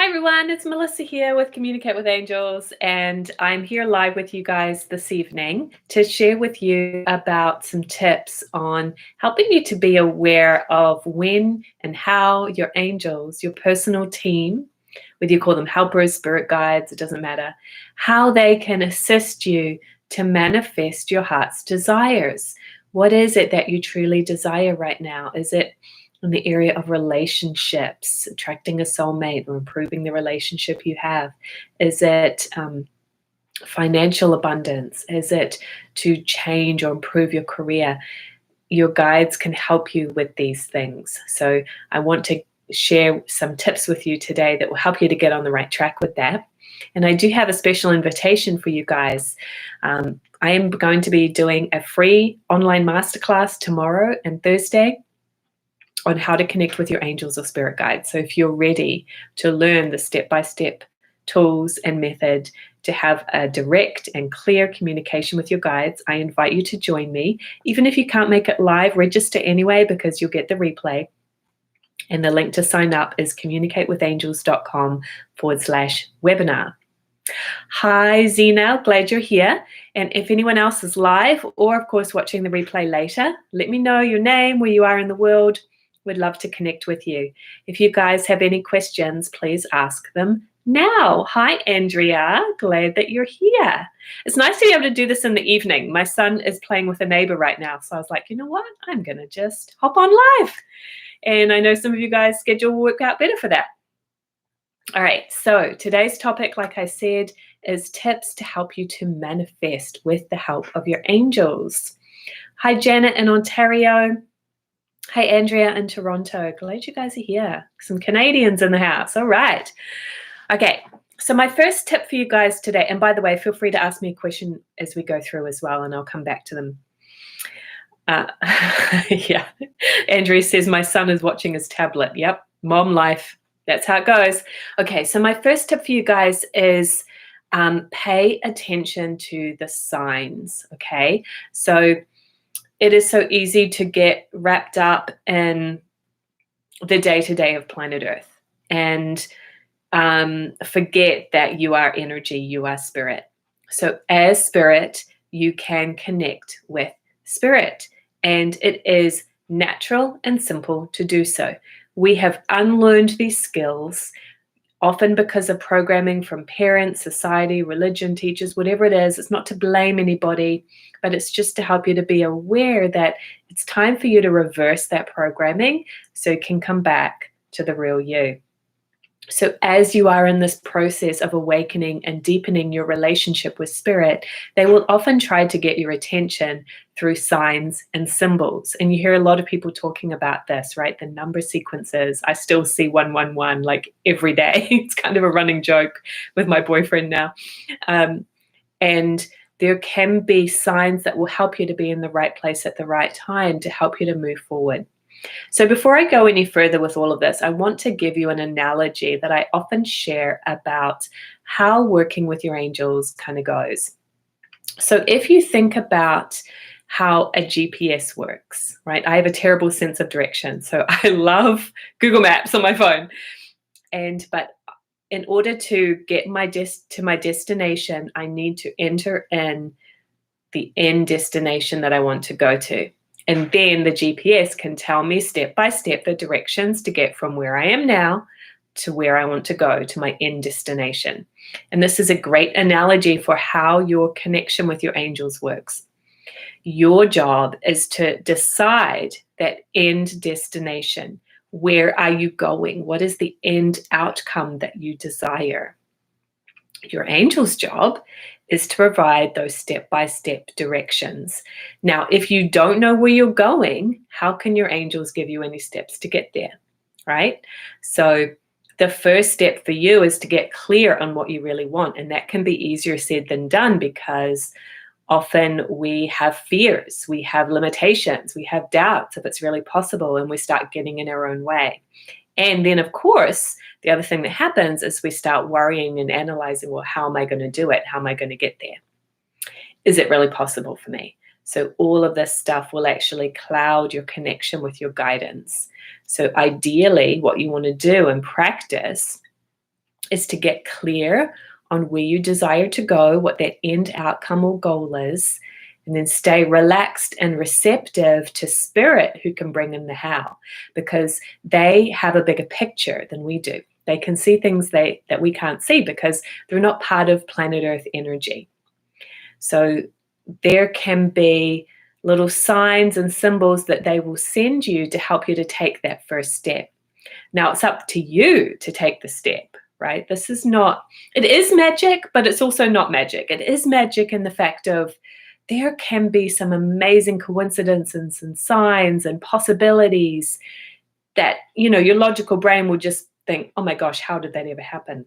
Hi everyone, it's Melissa here with Communicate with Angels, and I'm here live with you guys this evening to share with you about some tips on helping you to be aware of when and how your angels, your personal team, whether you call them helpers, spirit guides, it doesn't matter, how they can assist you to manifest your heart's desires. What is it that you truly desire right now? Is it in the area of relationships, attracting a soulmate or improving the relationship you have? Is it financial abundance? Is it to change or improve your career? Your guides can help you with these things. So I want to share some tips with you today that will help you to get on the right track with that. And I do have a special invitation for you guys. I am going to be doing a free online masterclass tomorrow and Thursday on how to connect with your angels or spirit guides. So if you're ready to learn the step-by-step tools and method to have a direct and clear communication with your guides, I invite you to join me. Even if you can't make it live, register anyway because you'll get the replay. And the link to sign up is communicatewithangels.com/webinar. Hi, Zena, glad you're here. And if anyone else is live or, of course, watching the replay later, let me know your name, where you are in the world. We'd love to connect with you. If you guys have any questions, please ask them now. Hi, Andrea. Glad that you're here. It's nice to be able to do this in the evening. My son is playing with a neighbor right now. So I was like, you know what? I'm going to just hop on live. And I know some of you guys' schedule will work out better for that. All right, so today's topic, like I said, is tips to help you to manifest with the help of your angels. Hi, Janet in Ontario. Hi, Andrea in Toronto. Glad you guys are here. Some Canadians in the house. All right. Okay, so my first tip for you guys today, and by the way, feel free to ask me a question as we go through as well, and I'll come back to them. Yeah, Andrea says my son is watching his tablet. Yep, mom life. That's how it goes. Okay, so my first tip for you guys is pay attention to the signs, okay? So it is so easy to get wrapped up in the day-to-day of planet Earth and forget that you are energy, you are spirit. So as spirit, you can connect with spirit, and it is natural and simple to do so. We have unlearned these skills, often because of programming from parents, society, religion, teachers, whatever it is. It's not to blame anybody, but it's just to help you to be aware that it's time for you to reverse that programming so you can come back to the real you. So as you are in this process of awakening and deepening your relationship with spirit, they will often try to get your attention through signs and symbols. And you hear a lot of people talking about this, right? The number sequences. I still see 111 like every day. It's kind of a running joke with my boyfriend now. And there can be signs that will help you to be in the right place at the right time to help you to move forward. So before I go any further with all of this, I want to give you an analogy that I often share about how working with your angels kind of goes. So if you think about how a GPS works, right? I have a terrible sense of direction, so I love Google Maps on my phone. But in order to get to my destination, I need to enter in the end destination that I want to go to. And then the GPS can tell me step by step the directions to get from where I am now to where I want to go, to my end destination. And this is a great analogy for how your connection with your angels works. Your job is to decide that end destination. Where are you going? What is the end outcome that you desire? Your angel's job is to provide those step-by-step directions. Now, if you don't know where you're going, how can your angels give you any steps to get there, right? So the first step for you is to get clear on what you really want. And that can be easier said than done because often we have fears, we have limitations, we have doubts if it's really possible, and we start getting in our own way. And then, of course, the other thing that happens is we start worrying and analyzing, well, how am I going to do it? How am I going to get there? Is it really possible for me? So all of this stuff will actually cloud your connection with your guidance. So ideally, what you want to do and practice is to get clear on where you desire to go, what that end outcome or goal is, and then stay relaxed and receptive to spirit, who can bring in the how, because they have a bigger picture than we do. They can see things that we can't see because they're not part of planet Earth energy. So there can be little signs and symbols that they will send you to help you to take that first step. Now it's up to you to take the step, right? This is not, it is magic, but it's also not magic. It is magic in the fact of there can be some amazing coincidences and signs and possibilities that, you know, your logical brain will just think, oh my gosh, how did that ever happen?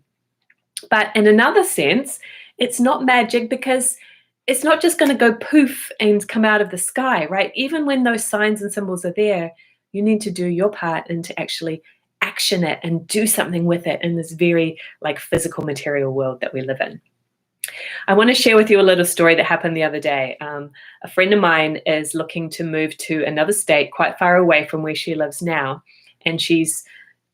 But in another sense, it's not magic because it's not just going to go poof and come out of the sky, right? Even when those signs and symbols are there, you need to do your part and to actually action it and do something with it in this very like physical material world that we live in. I want to share with you a little story that happened the other day. A friend of mine is looking to move to another state quite far away from where she lives now, and she's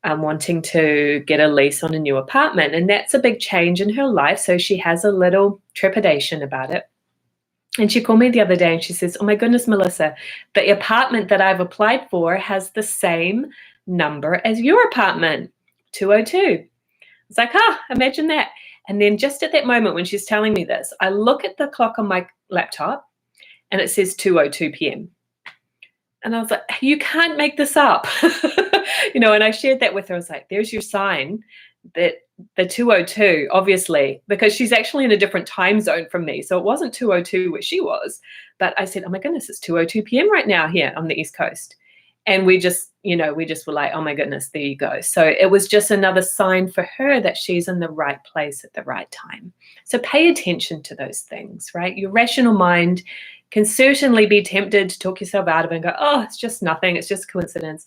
wanting to get a lease on a new apartment, and that's a big change in her life, so she has a little trepidation about it. And she called me the other day and she says, oh my goodness, Melissa, the apartment that I've applied for has the same number as your apartment, 202. It's like, imagine that. And then just at that moment when she's telling me this, I look at the clock on my laptop and it says 2:02 p.m. And I was like, you can't make this up. You know, and I shared that with her. I was like, there's your sign that the 2:02, obviously, because she's actually in a different time zone from me. So it wasn't 2:02 where she was. But I said, oh my goodness, it's 2:02 p.m. right now here on the East Coast. And we just were like, oh my goodness, there you go. So it was just another sign for her that she's in the right place at the right time. So pay attention to those things, right? Your rational mind can certainly be tempted to talk yourself out of it and go, oh, it's just nothing, it's just coincidence.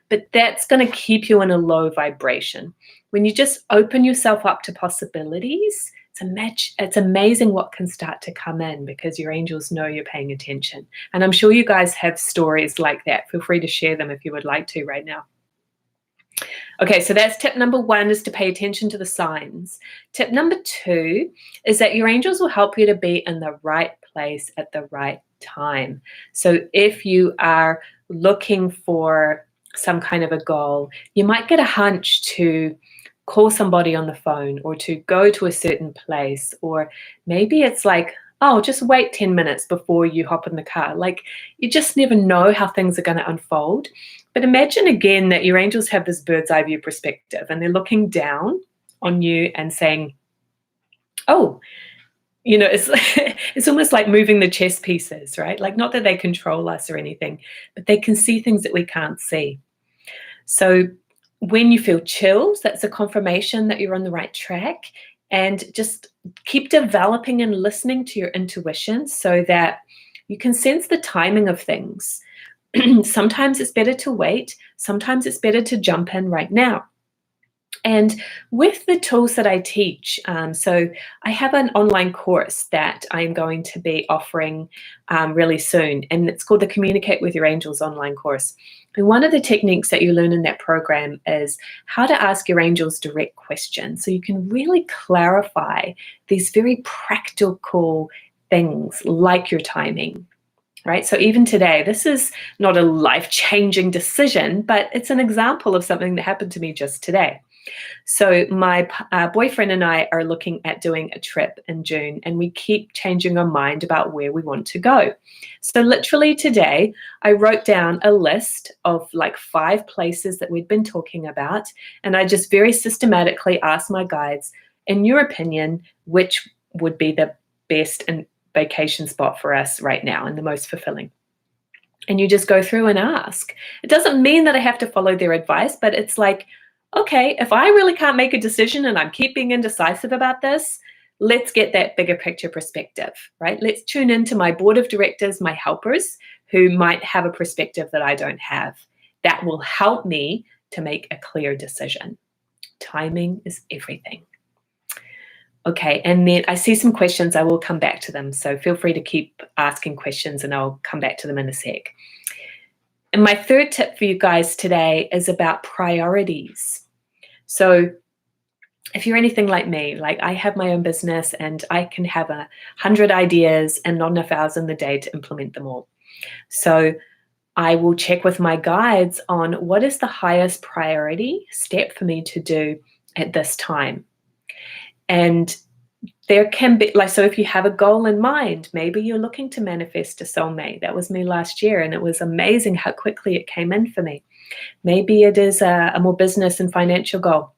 But that's going to keep you in a low vibration. When you just open yourself up to possibilities, it's amazing what can start to come in because your angels know you're paying attention. And I'm sure you guys have stories like that. Feel free to share them if you would like to right now. Okay, so that's tip number 1, is to pay attention to the signs. Tip number 2 is that your angels will help you to be in the right place at the right time. So if you are looking for some kind of a goal, you might get a hunch to call somebody on the phone or to go to a certain place, or maybe it's like, oh, just wait 10 minutes before you hop in the car. Like, you just never know how things are going to unfold. But imagine again that your angels have this bird's eye view perspective and they're looking down on you and saying, oh, you know, it's almost like moving the chess pieces, right? Like, not that they control us or anything, but they can see things that we can't see. So when you feel chills, that's a confirmation that you're on the right track. And just keep developing and listening to your intuition so that you can sense the timing of things. Sometimes it's better to wait. Sometimes it's better to jump in right now. And with the tools that I teach, so I have an online course that I'm going to be offering really soon, and it's called the Communicate with Your Angels online course. And one of the techniques that you learn in that program is how to ask your angels direct questions, so you can really clarify these very practical things like your timing. Right? So even today, this is not a life-changing decision, but it's an example of something that happened to me just today. So my boyfriend and I are looking at doing a trip in June, and we keep changing our mind about where we want to go. So literally today, I wrote down a list of like 5 places that we'd been talking about, and I just very systematically asked my guides, in your opinion, which would be the best and vacation spot for us right now and the most fulfilling. And you just go through and ask. It doesn't mean that I have to follow their advice, but it's like, okay, if I really can't make a decision and I'm keeping indecisive about this, let's get that bigger picture perspective, right? Let's tune into my board of directors, my helpers, who might have a perspective that I don't have. That will help me to make a clear decision. Timing is everything. Okay, and then I see some questions. I will come back to them. So feel free to keep asking questions and I'll come back to them in a sec. And my third tip for you guys today is about priorities. So if you're anything like me, like I have my own business and I can have 100 ideas and not enough hours in the day to implement them all. So I will check with my guides on what is the highest priority step for me to do at this time. And there can be, like, so if you have a goal in mind, maybe you're looking to manifest a soulmate. That was me last year, and it was amazing how quickly it came in for me. Maybe it is a more business and financial goal.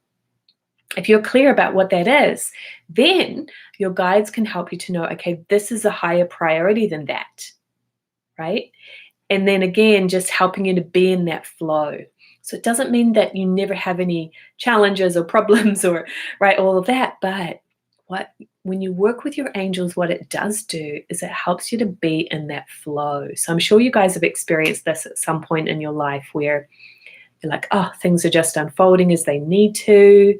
If you're clear about what that is, then your guides can help you to know, okay, this is a higher priority than that, right? And then again, just helping you to be in that flow. So it doesn't mean that you never have any challenges or problems or, right, all of that. But when you work with your angels, what it does do is it helps you to be in that flow. So I'm sure you guys have experienced this at some point in your life where you're like, oh, things are just unfolding as they need to.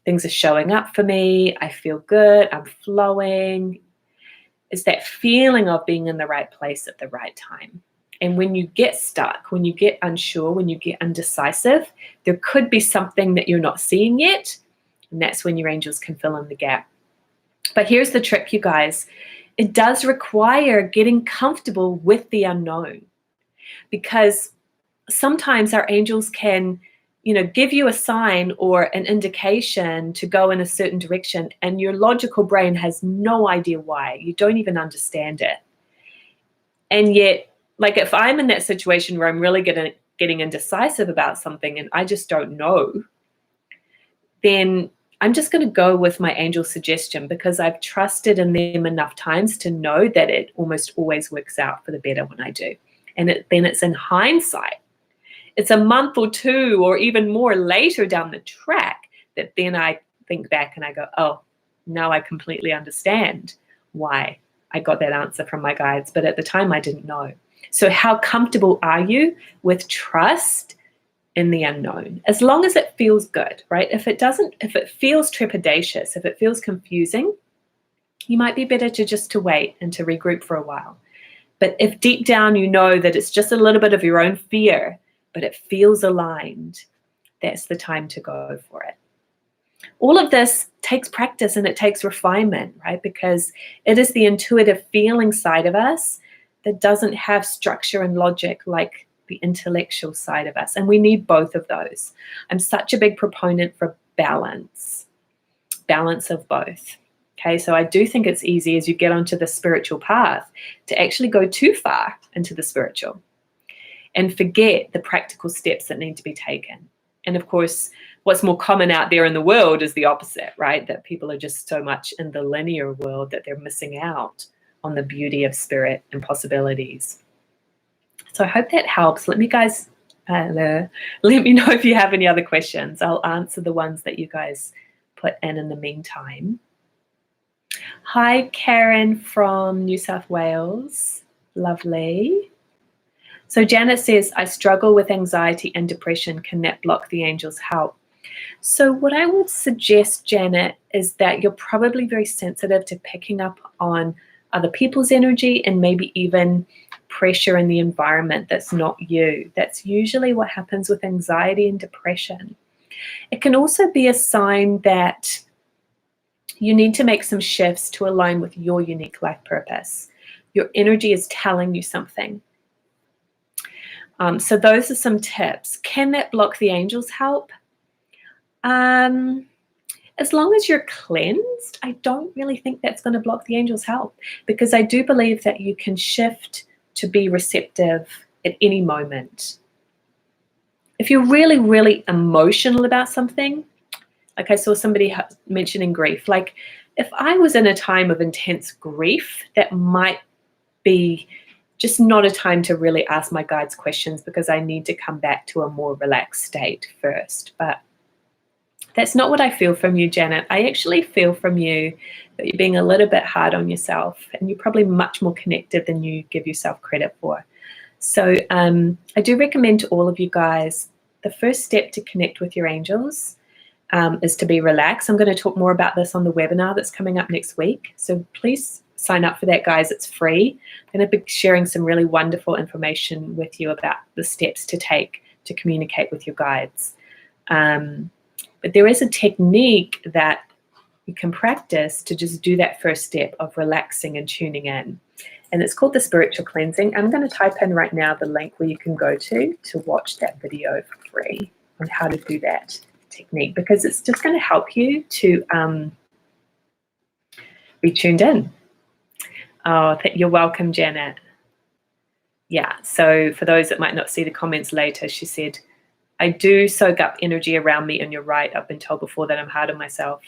Things are showing up for me. I feel good. I'm flowing. It's that feeling of being in the right place at the right time. And when you get stuck, when you get unsure, when you get undecisive, there could be something that you're not seeing yet. And that's when your angels can fill in the gap. But here's the trick, you guys. It does require getting comfortable with the unknown, because sometimes our angels can, give you a sign or an indication to go in a certain direction, and your logical brain has no idea why. You don't even understand it. And yet, like if I'm in that situation where I'm really getting indecisive about something and I just don't know, then I'm just going to go with my angel suggestion, because I've trusted in them enough times to know that it almost always works out for the better when I do. And then it's in hindsight. It's a month or two or even more later down the track that then I think back and I go, oh, now I completely understand why I got that answer from my guides. But at the time, I didn't know. So how comfortable are you with trust in the unknown? As long as it feels good, right? If it feels trepidatious, if it feels confusing, you might be better to wait and to regroup for a while. But if deep down you know that it's just a little bit of your own fear, but it feels aligned, that's the time to go for it. All of this takes practice and it takes refinement, right? Because it is the intuitive feeling side of us that doesn't have structure and logic like the intellectual side of us. And we need both of those. I'm such a big proponent for balance of both. Okay, so I do think it's easy as you get onto the spiritual path to actually go too far into the spiritual and forget the practical steps that need to be taken. And of course, what's more common out there in the world is the opposite, right? That people are just so much in the linear world that they're missing out on the beauty of spirit and possibilities. So I hope that helps. Let me know if you have any other questions. I'll answer the ones that you guys put in the meantime. Hi, Karen from New South Wales. Lovely. So Janet says, I struggle with anxiety and depression. Can that block the angels' help? So what I would suggest, Janet, is that you're probably very sensitive to picking up on other people's energy and maybe even pressure in the environment that's not you. That's usually what happens with anxiety and depression. It can also be a sign that you need to make some shifts to align with your unique life purpose. Your energy is telling you something. So those are some tips. Can that block the angels' help? As long as you're cleansed, I don't really think that's going to block the angels' help, because I do believe that you can shift to be receptive at any moment. If you're really, really emotional about something, like I saw somebody mentioning grief, like if I was in a time of intense grief, that might be just not a time to really ask my guides questions, because I need to come back to a more relaxed state first. But that's not what I feel from you, Janet. I actually feel from you that you're being a little bit hard on yourself, and you're probably much more connected than you give yourself credit for. So I do recommend to all of you guys, the first step to connect with your angels is to be relaxed. I'm going to talk more about this on the webinar that's coming up next week. So please sign up for that, guys. It's free. I'm going to be sharing some really wonderful information with you about the steps to take to communicate with your guides. But there is a technique that you can practice to just do that first step of relaxing and tuning in. And it's called the spiritual cleansing. I'm going to type in right now the link where you can go to watch that video for free on how to do that technique, because it's just going to help you to be tuned in. Oh, you're welcome, Janet. Yeah, so for those that might not see the comments later, she said, I do soak up energy around me, and you're right. I've been told before that I'm hard on myself.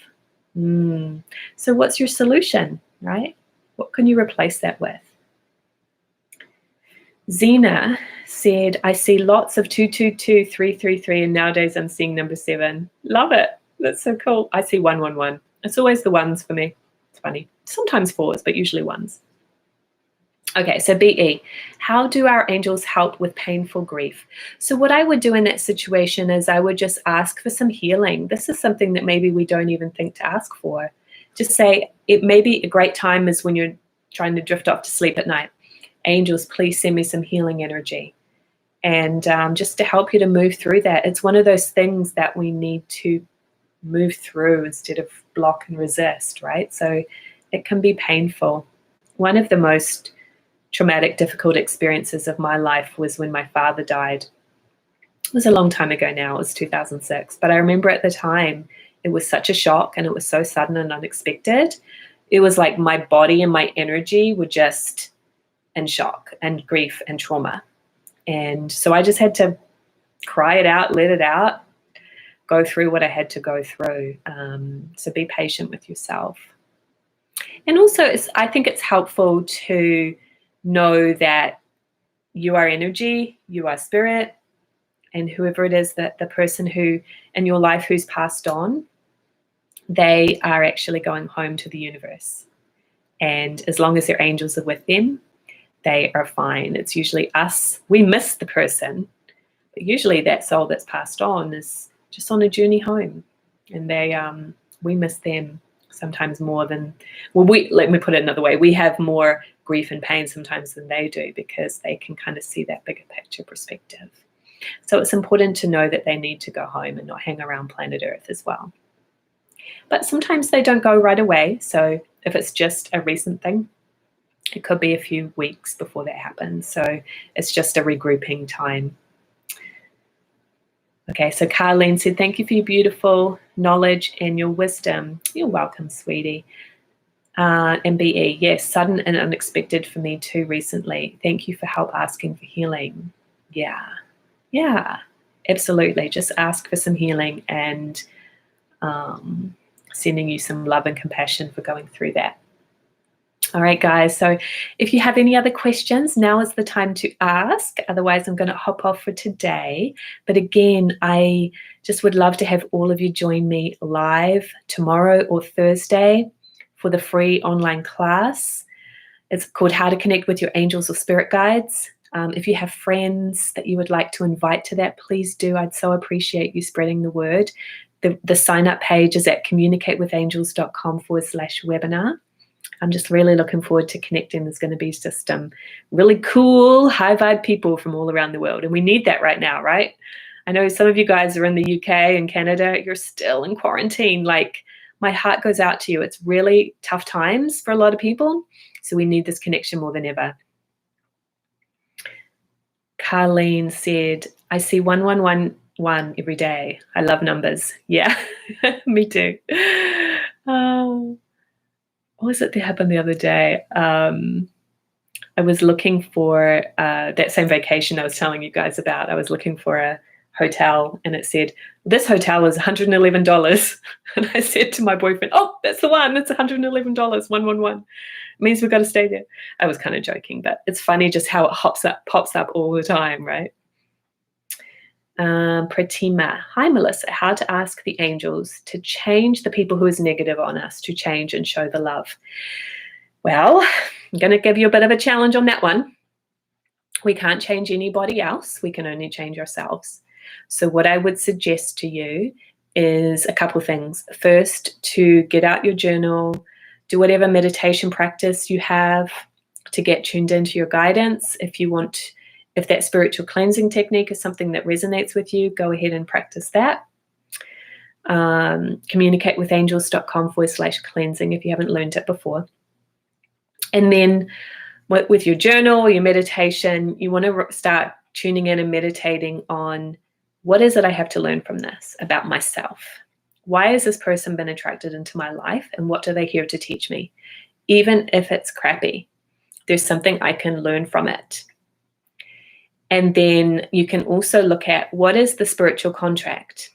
So what's your solution, right? What can you replace that with? Zena said, I see lots of 222, 333, and nowadays I'm seeing number 7. Love it. That's so cool. I see 111. It's always the ones for me. It's funny. Sometimes 4s, but usually 1s. Okay, so BE, how do our angels help with painful grief? So what I would do in that situation is I would just ask for some healing. This is something that maybe we don't even think to ask for. Just say, it may be a great time is when you're trying to drift off to sleep at night. Angels, please send me some healing energy. And just to help you to move through that. It's one of those things that we need to move through instead of block and resist, right? So it can be painful. One of the most traumatic, difficult experiences of my life was when my father died. It was a long time ago now. It was 2006. But I remember at the time, it was such a shock, and it was so sudden and unexpected. It was like my body and my energy were just in shock and grief and trauma. And so I just had to cry it out, let it out, go through what I had to go through. So be patient with yourself. And also, I think it's helpful to know that you are energy, you are spirit, and whoever it is, that the person who in your life who's passed on, they are actually going home to the universe. And as long as their angels are with them, they are fine. It's usually us. We miss the person, but usually that soul that's passed on is just on a journey home, and we miss them sometimes more than, let me put it another way, we have more grief and pain sometimes than they do, because they can kind of see that bigger picture perspective. So it's important to know that they need to go home and not hang around planet Earth as well. But sometimes they don't go right away. So if it's just a recent thing, it could be a few weeks before that happens. So it's just a regrouping time. Okay, so Carlene said, thank you for your beautiful knowledge and your wisdom. You're welcome, sweetie. And BE, yes, sudden and unexpected for me too recently. Thank you for help asking for healing. Yeah, absolutely. Just ask for some healing, and sending you some love and compassion for going through that. All right, guys, so if you have any other questions, now is the time to ask. Otherwise, I'm going to hop off for today. But again, I just would love to have all of you join me live tomorrow or Thursday for the free online class. It's called How to Connect with Your Angels or Spirit Guides. If you have friends that you would like to invite to that, please do. I'd so appreciate you spreading the word. The sign-up page is at communicatewithangels.com/webinar. I'm just really looking forward to connecting. There's going to be just some really cool, high vibe people from all around the world. And we need that right now, right? I know some of you guys are in the UK and Canada. You're still in quarantine. Like, my heart goes out to you. It's really tough times for a lot of people. So we need this connection more than ever. Carlene said, I see 1111 every day. I love numbers. Yeah, me too. What was it that happened the other day? I was looking for that same vacation I was telling you guys about. I was looking for a hotel, and it said, this hotel is $111. And I said to my boyfriend, oh, that's the one. It's $111, 111. It means we've got to stay there. I was kind of joking, but it's funny just how it pops up all the time, right? Pratima, hi Melissa, how to ask the angels to change the people who is negative on us, to change and show the love. Well, I'm going to give you a bit of a challenge on that one. We can't change anybody else. We can only change ourselves. So what I would suggest to you is a couple of things. First, to get out your journal, do whatever meditation practice you have to get tuned into your guidance. If that spiritual cleansing technique is something that resonates with you, go ahead and practice that. communicatewithangels.com/cleansing if you haven't learned it before. And then with your journal, your meditation, you want to start tuning in and meditating on, what is it I have to learn from this about myself? Why has this person been attracted into my life, and what do they here to teach me? Even if it's crappy, there's something I can learn from it. And then you can also look at, what is the spiritual contract?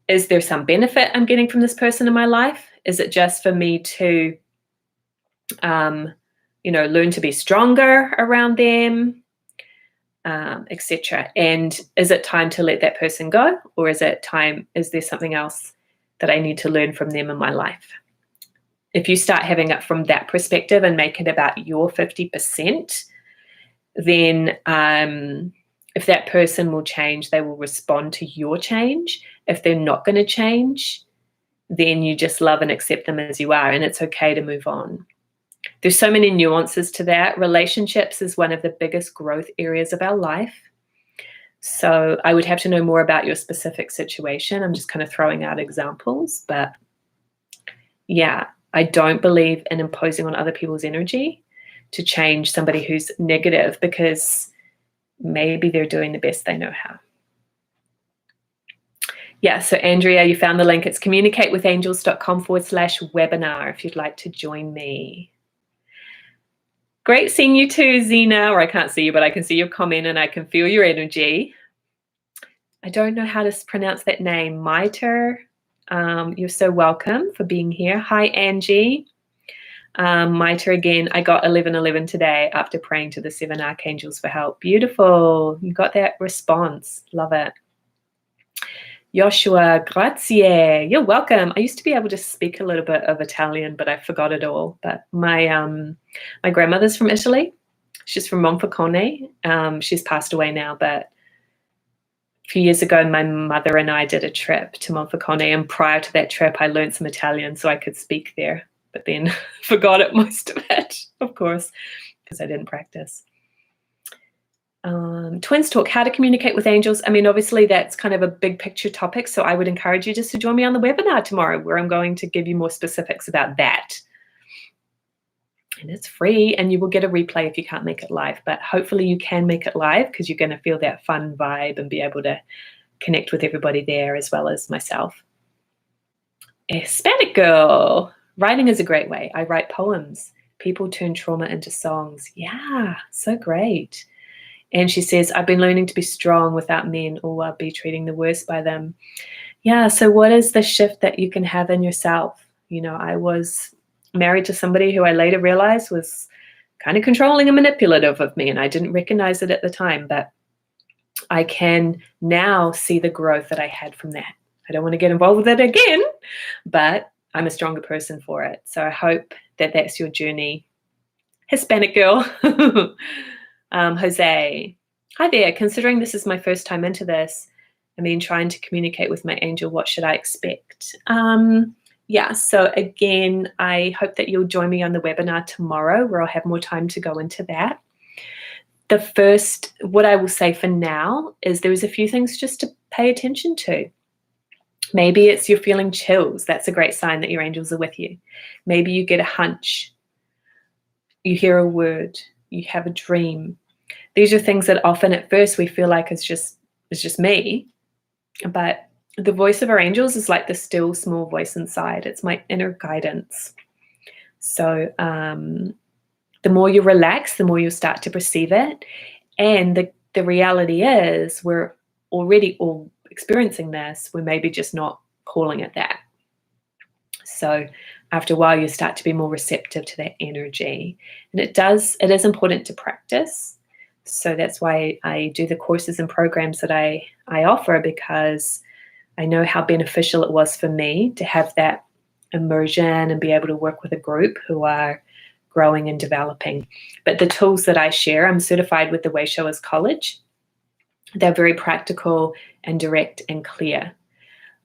Is there some benefit I'm getting from this person in my life? Is it just for me to, learn to be stronger around them, etc.? And is it time to let that person go, or is there something else that I need to learn from them in my life? If you start having it from that perspective and make it about your 50%, then if that person will change, they will respond to your change. If they're not going to change, then you just love and accept them as you are, and it's okay to move on. There's so many nuances to that. Relationships is one of the biggest growth areas of our life. So I would have to know more about your specific situation. I'm just kind of throwing out examples, but yeah, I don't believe in imposing on other people's energy to change somebody who's negative, because maybe they're doing the best they know how. Yeah, so Andrea, you found the link. It's communicatewithangels.com/webinar if you'd like to join me. Great seeing you too, Zena, or I can't see you, but I can see your comment and I can feel your energy. I don't know how to pronounce that name. Miter, you're so welcome for being here. Hi, Angie. Miter again, I got 1111 today after praying to the 7 archangels for help. Beautiful. You got that response. Love it. Joshua, grazie. You're welcome. I used to be able to speak a little bit of Italian, but I forgot it all. But my grandmother's from Italy. She's from Monfalcone. She's passed away now, but a few years ago, my mother and I did a trip to Monfalcone, and prior to that trip, I learned some Italian so I could speak there, but then forgot it, most of it, of course, because I didn't practice. Twins Talk, how to communicate with angels. I mean, obviously that's kind of a big picture topic, so I would encourage you just to join me on the webinar tomorrow, where I'm going to give you more specifics about that. And it's free, and you will get a replay if you can't make it live, but hopefully you can make it live, because you're going to feel that fun vibe and be able to connect with everybody there as well as myself. Hispanic girl, writing is a great way. I write poems. People turn trauma into songs. Yeah, so great. And she says, I've been learning to be strong without men, or I'll be treating the worst by them. Yeah, so what is the shift that you can have in yourself? You know, I was married to somebody who I later realized was kind of controlling and manipulative of me, and I didn't recognize it at the time, but I can now see the growth that I had from that. I don't want to get involved with it again, but I'm a stronger person for it. So I hope that that's your journey. Hispanic girl. Jose, hi there. Considering this is my first time into this, I mean, trying to communicate with my angel, what should I expect? Yeah, so again, I hope that you'll join me on the webinar tomorrow, where I'll have more time to go into that. What I will say for now is there's a few things just to pay attention to. Maybe it's you're feeling chills. That's a great sign that your angels are with you. Maybe you get a hunch. You hear a word. You have a dream. These are things that often at first we feel like it's just me, but the voice of our angels is like the still small voice inside. It's my inner guidance. So the more you relax, the more you'll start to perceive it. And the reality is we're already all experiencing this. We're maybe just not calling it that. So after a while, you start to be more receptive to that energy. And it is important to practice. So that's why I do the courses and programs that I offer, because I know how beneficial it was for me to have that immersion and be able to work with a group who are growing and developing. But the tools that I share, I'm certified with the Wayshowers College. They're very practical and direct and clear.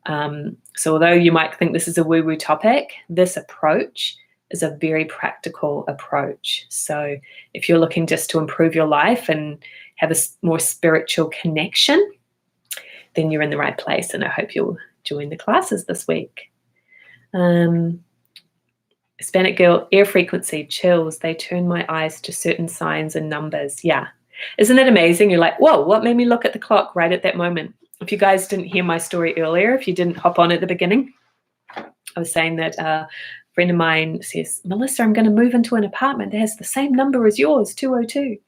So although you might think this is a woo-woo topic, this approach is a very practical approach. So if you're looking just to improve your life and have a more spiritual connection, then you're in the right place, and I hope you'll join the classes this week. Hispanic girl, air frequency, chills. They turn my eyes to certain signs and numbers. Yeah. Isn't it amazing? You're like, whoa, what made me look at the clock right at that moment? If you guys didn't hear my story earlier, if you didn't hop on at the beginning, I was saying that a friend of mine says, Melissa, I'm going to move into an apartment that has the same number as yours, 202.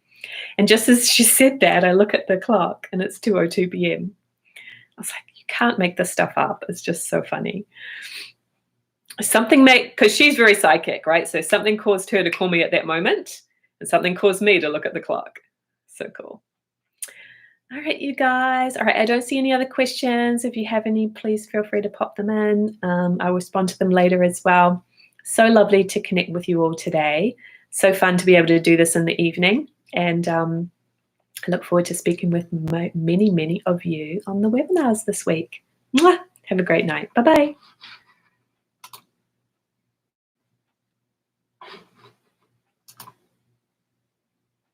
And just as she said that, I look at the clock and it's 2:02 p.m. I was like, you can't make this stuff up. It's just so funny. Something because she's very psychic, right? So something caused her to call me at that moment and something caused me to look at the clock. So cool. All right, you guys. All right, I don't see any other questions. If you have any, please feel free to pop them in. I'll respond to them later as well. So lovely to connect with you all today. So fun to be able to do this in the evening. And I look forward to speaking with many, many of you on the webinars this week. Mwah! Have a great night. Bye-bye.